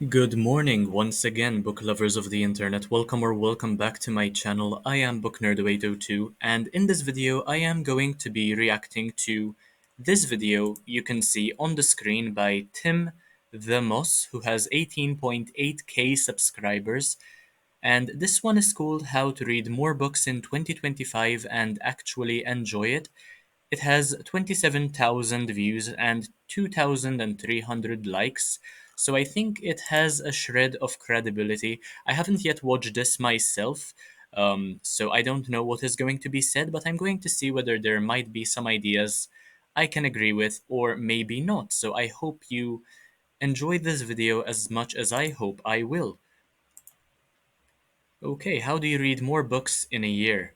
Good morning once again, book lovers of the internet. Welcome or welcome back to my channel. I am Book Nerd 802, and in this video I am going to be reacting to this video you can see on the screen by Tim DeMoss, who has 18.8k subscribers. And this one is called How to Read More Books in 2025 and Actually Enjoy It. It has 27,000 views and 2,300 likes, so I think it has a shred of credibility. I haven't yet watched this myself, so I don't know what is going to be said, but I'm going to see whether there might be some ideas I can agree with or maybe not. So I hope you enjoy this video as much as I hope I will. Okay, how do you read more books in a year?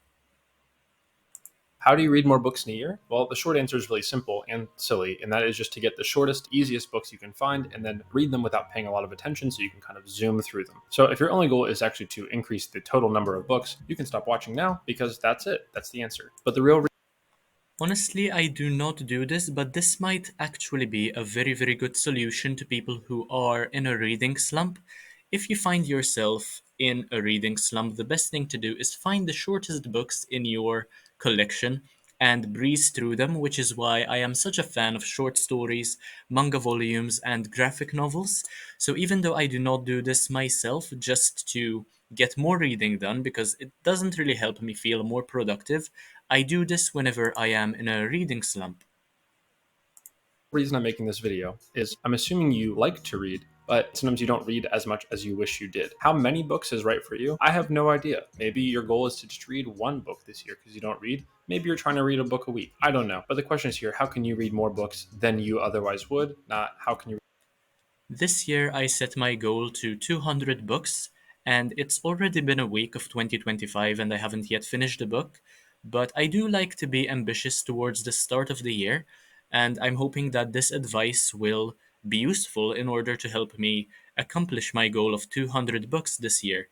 How do you read more books in a year? Well, the short answer is really simple and silly, and that is just to get the shortest, easiest books you can find and then read them without paying a lot of attention so you can kind of zoom through them. So if your only goal is actually to increase the total number of books, you can stop watching now because that's it. That's the answer. But the real Honestly, I do not do this, but this might actually be a very good solution to people who are in a reading slump. If you find yourself in a reading slump, the best thing to do is find the shortest books in your collection and breeze through them, which is why I am such a fan of short stories, manga volumes, and graphic novels. So even though I do not do this myself just to get more reading done, because it doesn't really help me feel more productive, I do this whenever I am in a reading slump. reason I'm making this video is I'm assuming you like to read, but sometimes you don't read as much as you wish you did. How many books is right for you? I have no idea. Maybe your goal is to just read one book this year because you don't read. Maybe you're trying to read a book a week. I don't know. But the question is here, how can you read more books than you otherwise would? Not how can you This year I set my goal to 200 books, and it's already been a week of 2025 and I haven't yet finished the book. But I do like to be ambitious towards the start of the year, and I'm hoping that this advice will be useful in order to help me accomplish my goal of 200 books this year.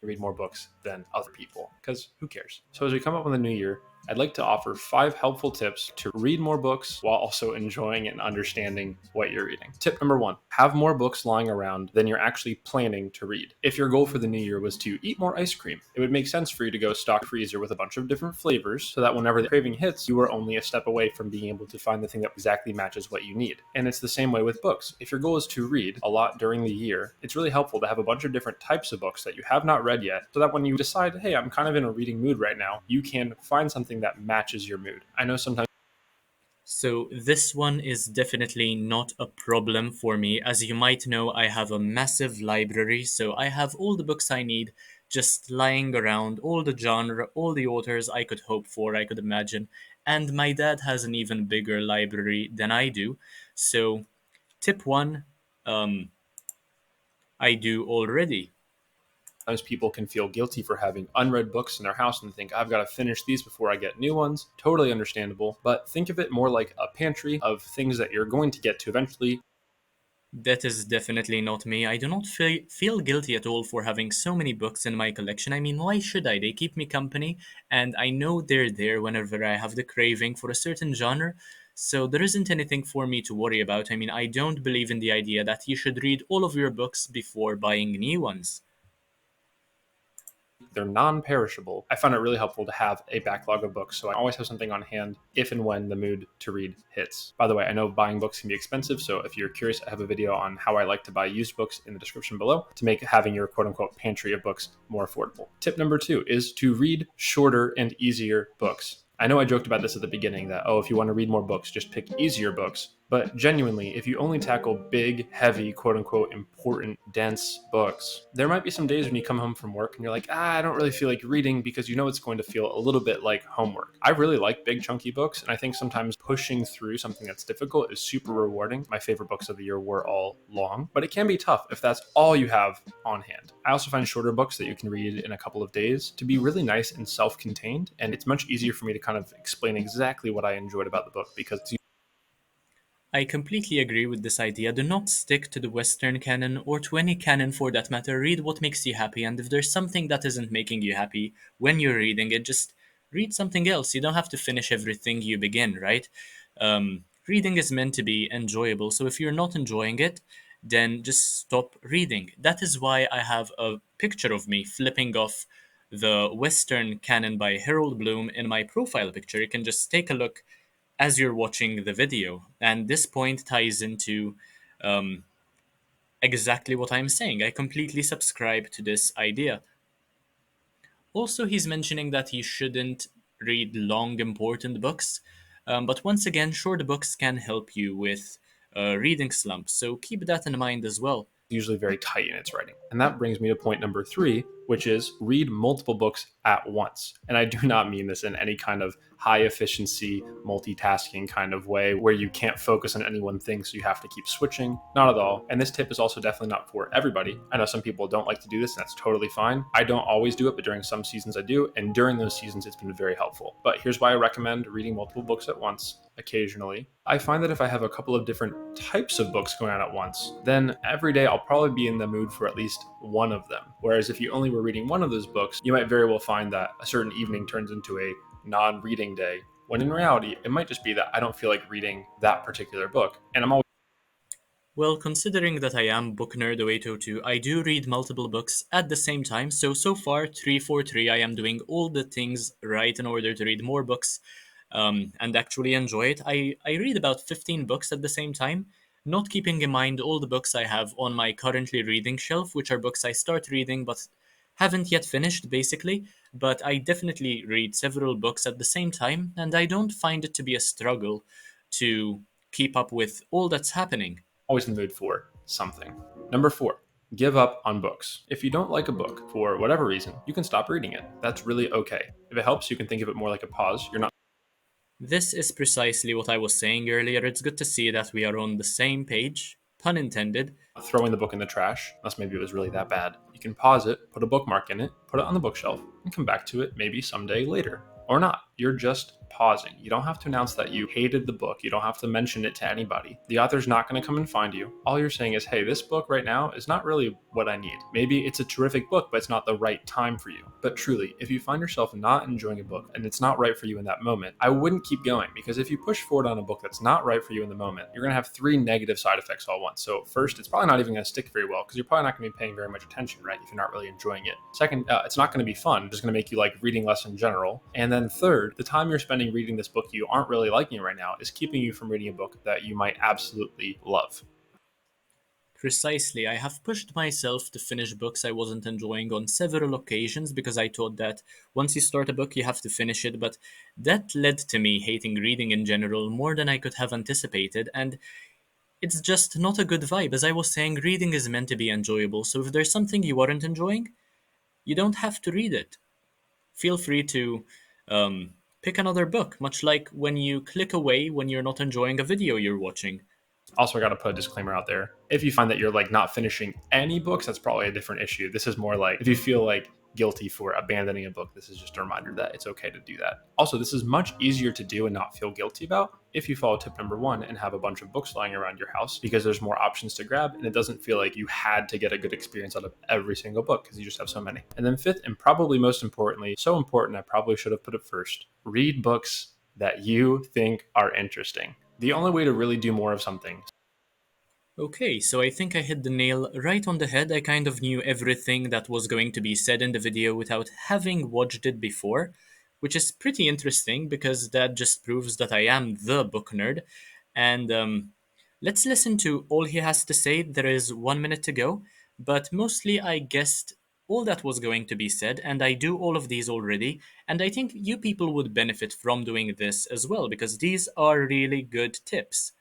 read more books than other people because who cares? So, as we come up on the new year, I'd like to offer 5 helpful tips to read more books while also enjoying and understanding what you're reading. Tip number 1, have more books lying around than you're actually planning to read. If your goal for the new year was to eat more ice cream, it would make sense for you to go stock a freezer with a bunch of different flavors so that whenever the craving hits, you are only a step away from being able to find the thing that exactly matches what you need. And it's the same way with books. If your goal is to read a lot during the year, it's really helpful to have a bunch of different types of books that you have not read yet so that when you decide, hey, I'm kind of in a reading mood right now, you can find something that matches your mood. I know sometimes So this one is definitely not a problem for me. As you might know, I have a massive library, so I have all the books I need just lying around, all the genre, all the authors I could hope for, I could imagine. And my dad has an even bigger library than I do. So tip one, um, I do already. people can feel guilty for having unread books in their house and think, I've got to finish these before I get new ones. Totally understandable. But think of it more like a pantry of things that you're going to get to eventually. That is definitely not me. I do not feel guilty at all for having so many books in my collection. I mean, why should I? They keep me company, and I know they're there whenever I have the craving for a certain genre, so there isn't anything for me to worry about. I mean, I don't believe in the idea that you should read all of your books before buying new ones. They're non-perishable. I found it really helpful to have a backlog of books, so I always have something on hand if and when the mood to read hits. By the way, I know buying books can be expensive, so if you're curious, I have a video on how I like to buy used books in the description below to make having your quote-unquote pantry of books more affordable. Tip number 2 is to read shorter and easier books. I know I joked about this at the beginning that, oh, if you want to read more books, just pick easier books. But genuinely, if you only tackle big, heavy, quote unquote, important, dense books, there might be some days when you come home from work and you're like, I don't really feel like reading because you know it's going to feel a little bit like homework. I really like big, chunky books, and I think sometimes pushing through something that's difficult is super rewarding. My favorite books of the year were all long, but it can be tough if that's all you have on hand. I also find shorter books that you can read in a couple of days to be really nice and self contained, and it's much easier for me to kind of explain exactly what I enjoyed about the book because it's I completely agree with this idea. Do not stick to the Western canon or to any canon for that matter. Read what makes you happy, and if there's something that isn't making you happy when you're reading it, just read something else. You don't have to finish everything you begin, right? Reading is meant to be enjoyable, so if you're not enjoying it, then just stop reading. That is why I have a picture of me flipping off the Western canon by Harold Bloom in my profile picture. You can just take a look as you're watching the video. And this point ties into um, exactly what I'm saying. I completely subscribe to this idea. Also, he's mentioning that he shouldn't read long, important books. But once again, short books can help you with reading slumps. So keep that in mind as well. Usually very tight in its writing. And that brings me to point number 3, which is read multiple books at once. And I do not mean this in any kind of high efficiency, multitasking kind of way where you can't focus on any one thing, so you have to keep switching. Not at all. And this tip is also definitely not for everybody. I know some people don't like to do this, and that's totally fine. I don't always do it, but during some seasons I do. And during those seasons, it's been very helpful. But here's why I recommend reading multiple books at once occasionally. I find that if I have a couple of different types of books going on at once, then every day I'll probably be in the mood for at least one of them. Whereas if you only were reading one of those books, you might very well find that a certain evening turns into a non-reading day, when in reality, it might just be that I don't feel like reading that particular book. And I'm always Well, considering that I am Book Nerd 0802, I do read multiple books at the same time. So far, 343, I am doing all the things right in order to read more books and actually enjoy it. I read about 15 books at the same time, not keeping in mind all the books I have on my currently reading shelf, which are books I start reading but haven't yet finished, basically. But I definitely read several books at the same time, and I don't find it to be a struggle to keep up with all that's happening. in the mood for something. Number 4, give up on books. If you don't like a book for whatever reason, you can stop reading it. That's really okay. If it helps, you can think of it more like a pause. You're not This is precisely what I was saying earlier. It's good to see that we are on the same page, pun intended. throwing the book in the trash, unless maybe it was really that bad. You can pause it, put a bookmark in it, put it on the bookshelf, and come back to it maybe someday later. Or not. You're just pausing. You don't have to announce that you hated the book. You don't have to mention it to anybody. The author's not going to come and find you. All you're saying is, hey, this book right now is not really what I need. Maybe it's a terrific book, but it's not the right time for you. But truly, if you find yourself not enjoying a book and it's not right for you in that moment, I wouldn't keep going, because if you push forward on a book that's not right for you in the moment, you're going to have 3 negative side effects all at once. So first, it's probably not even going to stick very well because you're probably not going to be paying very much attention, right? If you're not really enjoying it. Second, it's not going to be fun. It's just going to make you like reading less in general. And then third, the time you're spending reading this book you aren't really liking right now is keeping you from reading a book that you might absolutely love. Precisely, I have pushed myself to finish books I wasn't enjoying on several occasions because I thought that once you start a book, you have to finish it. But that led to me hating reading in general more than I could have anticipated. And it's just not a good vibe. As I was saying, reading is meant to be enjoyable. So if there's something you aren't enjoying, you don't have to read it. Feel free to um, pick another book, much like when you click away when you're not enjoying a video you're watching. Also, I got to put a disclaimer out there. If you find that you're like not finishing any books, that's probably a different issue. This is more like if you feel like guilty for abandoning a book, this is just a reminder that it's okay to do that. Also, this is much easier to do and not feel guilty about if you follow tip number 1 and have a bunch of books lying around your house, because there's more options to grab and it doesn't feel like you had to get a good experience out of every single book because you just have so many. And then fifth, and probably most importantly, so important I probably should have put it first, read books that you think are interesting. The only way to really do more of something. Okay, so I think I hit the nail right on the head. I kind of knew everything that was going to be said in the video without having watched it before, which is pretty interesting because that just proves that I am the book nerd. And let's listen to all he has to say. There is 1 minute to go, but mostly I guessed all that was going to be said, and I do all of these already. And I think you people would benefit from doing this as well because these are really good tips.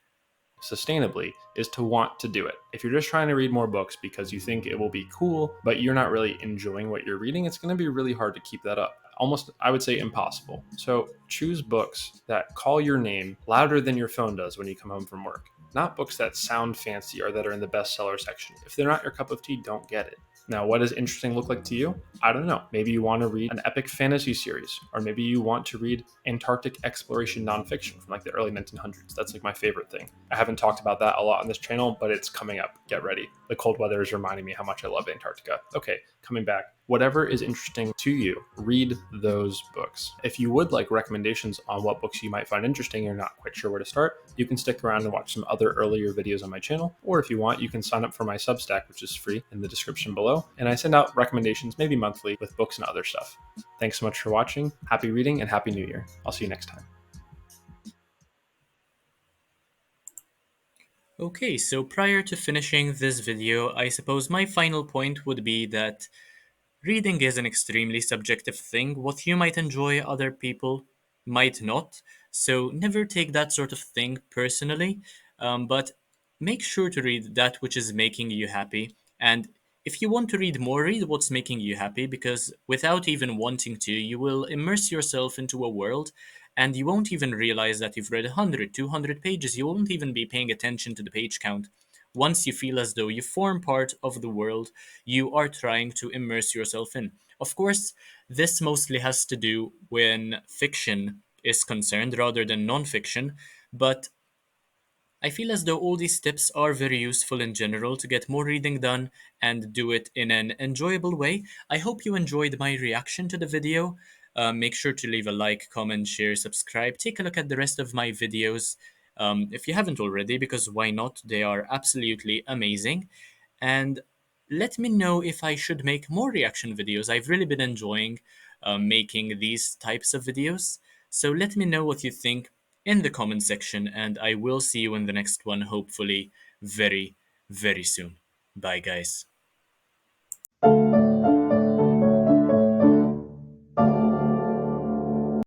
Sustainably is to want to do it. If you're just trying to read more books because you think it will be cool, but you're not really enjoying what you're reading, it's going to be really hard to keep that up. Almost, I would say, impossible. So choose books that call your name louder than your phone does when you come home from work. Not books that sound fancy or that are in the bestseller section. If they're not your cup of tea, don't get it. Now, what does interesting look like to you? I don't know. Maybe you want to read an epic fantasy series, or maybe you want to read Antarctic exploration nonfiction from like the early 1900s. That's like my favorite thing. I haven't talked about that a lot on this channel, but it's coming up. Get ready. The cold weather is reminding me how much I love Antarctica. Okay, coming back. Whatever is interesting to you, read those books. If you would like recommendations on what books you might find interesting and you're not quite sure where to start, you can stick around and watch some other earlier videos on my channel. Or if you want, you can sign up for my Substack, which is free, in the description below. And I send out recommendations maybe monthly with books and other stuff. Thanks so much for watching. Happy reading and Happy New Year. I'll see you next time. Okay, so prior to finishing this video, I suppose my final point would be that reading is an extremely subjective thing. What you might enjoy, other people might not. So never take that sort of thing personally, but make sure to read that which is making you happy. And if you want to read more, read what's making you happy, because without even wanting to, you will immerse yourself into a world and you won't even realize that you've read 100, 200 pages. You won't even be paying attention to the page count. Once you feel as though you form part of the world you are trying to immerse yourself in. Of course, this mostly has to do when fiction is concerned rather than non-fiction, but I feel as though all these tips are very useful in general to get more reading done and do it in an enjoyable way. I hope you enjoyed my reaction to the video. Make sure to leave a like, comment, share, subscribe. Take a look at the rest of my videos if you haven't already, because why not? They are absolutely amazing. And let me know if I should make more reaction videos. I've really been enjoying making these types of videos. So let me know what you think in the comment section, and I will see you in the next one, hopefully very, very soon. Bye, guys.